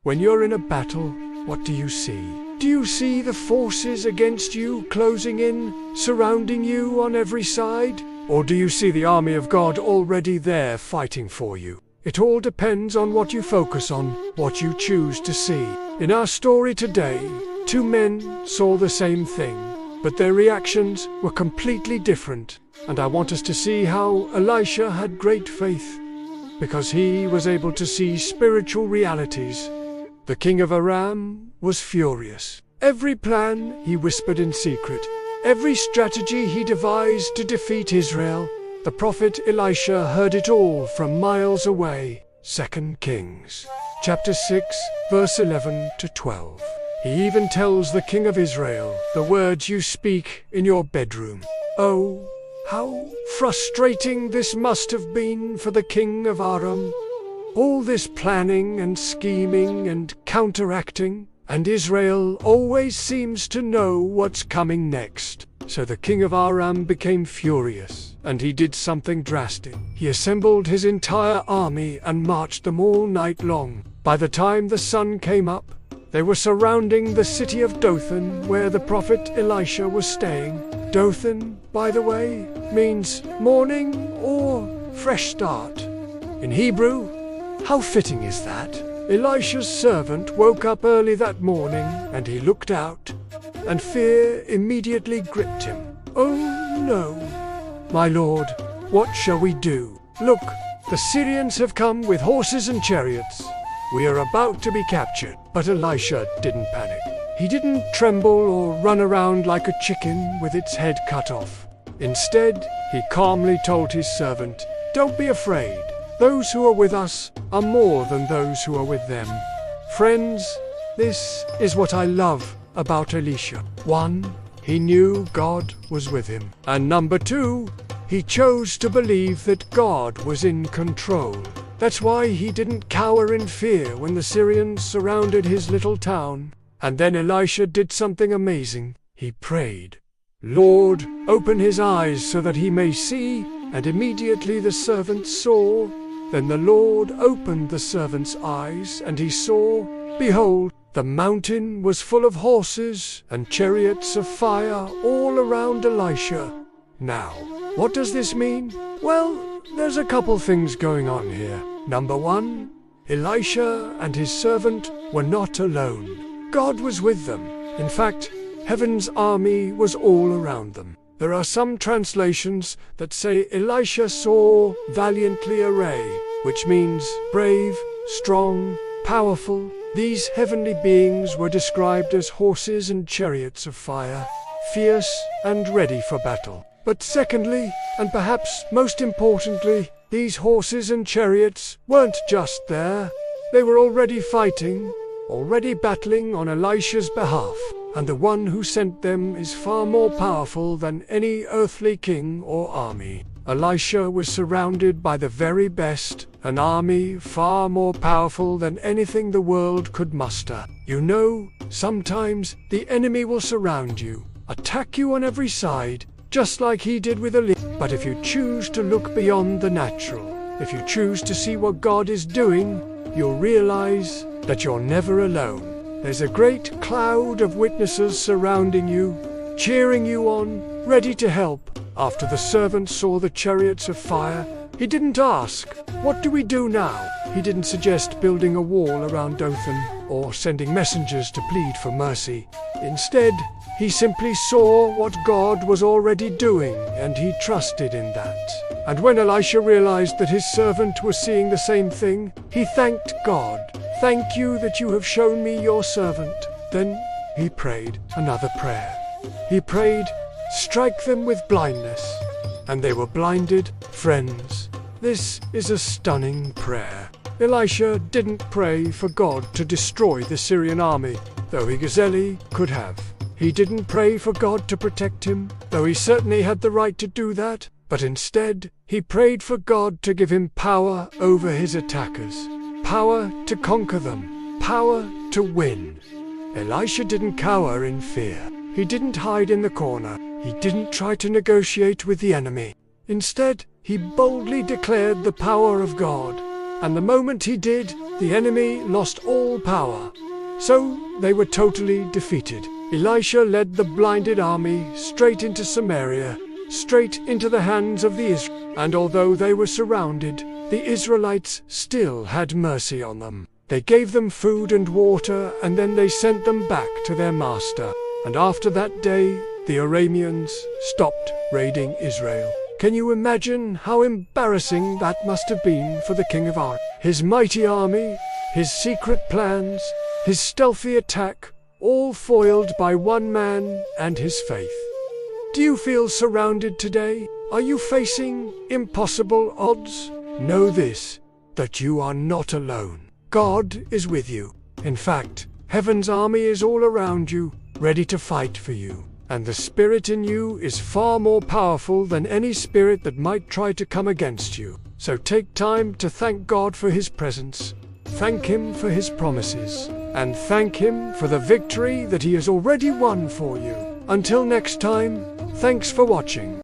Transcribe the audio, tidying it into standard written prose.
When you're in a battle, what do you see? Do you see the forces against you closing in, surrounding you on every side? Or do you see the army of God already there fighting for you? It all depends on what you focus on, what you choose to see. In our story today, two men saw the same thing, but their reactions were completely different. And I want us to see how Elisha had great faith, because he was able to see spiritual realities. The king of Aram was furious. Every plan he whispered in secret, every strategy he devised to defeat Israel, the prophet Elisha heard it all from miles away. 2 Kings, chapter 6, verse 11 to 12. He even tells the king of Israel the words you speak in your bedroom. Oh, how frustrating this must have been for the king of Aram. All this planning and scheming and counteracting, and Israel always seems to know what's coming next. So the king of Aram became furious, and he did something drastic. He assembled his entire army and marched them all night long. By the time the sun came up, they were surrounding the city of Dothan, where the prophet Elisha was staying. Dothan, by the way, means morning or fresh start. In Hebrew, how fitting is that? Elisha's servant woke up early that morning, and he looked out, and fear immediately gripped him. Oh no, my lord, what shall we do? Look, the Syrians have come with horses and chariots. We are about to be captured. But Elisha didn't panic. He didn't tremble or run around like a chicken with its head cut off. Instead, he calmly told his servant, "Don't be afraid. Those who are with us are more than those who are with them." Friends, this is what I love about Elisha. 1, he knew God was with him. And number 2, he chose to believe that God was in control. That's why he didn't cower in fear when the Syrians surrounded his little town. And then Elisha did something amazing. He prayed, "Lord, open his eyes so that he may see." And immediately the servant saw. Then the Lord opened the servant's eyes, and he saw, behold, the mountain was full of horses and chariots of fire all around Elisha. Now, what does this mean? Well, there's a couple things going on here. Number 1, Elisha and his servant were not alone. God was with them. In fact, heaven's army was all around them. There are some translations that say Elisha saw valiantly array, which means brave, strong, powerful. These heavenly beings were described as horses and chariots of fire, fierce and ready for battle. But secondly, and perhaps most importantly, these horses and chariots weren't just there. They were already fighting, already battling on Elisha's behalf. And the one who sent them is far more powerful than any earthly king or army. Elisha was surrounded by the very best, an army far more powerful than anything the world could muster. You know, sometimes the enemy will surround you, attack you on every side, just like he did with Elisha. But if you choose to look beyond the natural, if you choose to see what God is doing, you'll realize that you're never alone. There's a great cloud of witnesses surrounding you, cheering you on, ready to help. After the servant saw the chariots of fire, he didn't ask, "What do we do now?" He didn't suggest building a wall around Dothan or sending messengers to plead for mercy. Instead, he simply saw what God was already doing, and he trusted in that. And when Elisha realized that his servant was seeing the same thing, he thanked God. "Thank you that you have shown me your servant." Then he prayed another prayer. He prayed, "Strike them with blindness." And they were blinded. Friends, this is a stunning prayer. Elisha didn't pray for God to destroy the Syrian army, though he easily could have. He didn't pray for God to protect him, though he certainly had the right to do that. But instead, he prayed for God to give him power over his attackers. Power to conquer them, power to win. Elisha didn't cower in fear. He didn't hide in the corner. He didn't try to negotiate with the enemy. Instead, he boldly declared the power of God. and the moment he did, the enemy lost all power. So they were totally defeated. Elisha led the blinded army straight into Samaria, straight into the hands of the Israelites. And although they were surrounded, the Israelites still had mercy on them. They gave them food and water, and then they sent them back to their master. And after that day, the Arameans stopped raiding Israel. Can you imagine how embarrassing that must have been for the king of Ar? His mighty army, his secret plans, his stealthy attack, all foiled by one man and his faith. Do you feel surrounded today? Are you facing impossible odds? Know this, that you are not alone. God is with you. In fact, heaven's army is all around you, ready to fight for you. And the spirit in you is far more powerful than any spirit that might try to come against you. So take time to thank God for his presence. Thank him for his promises. And thank him for the victory that he has already won for you. Until next time, thanks for watching.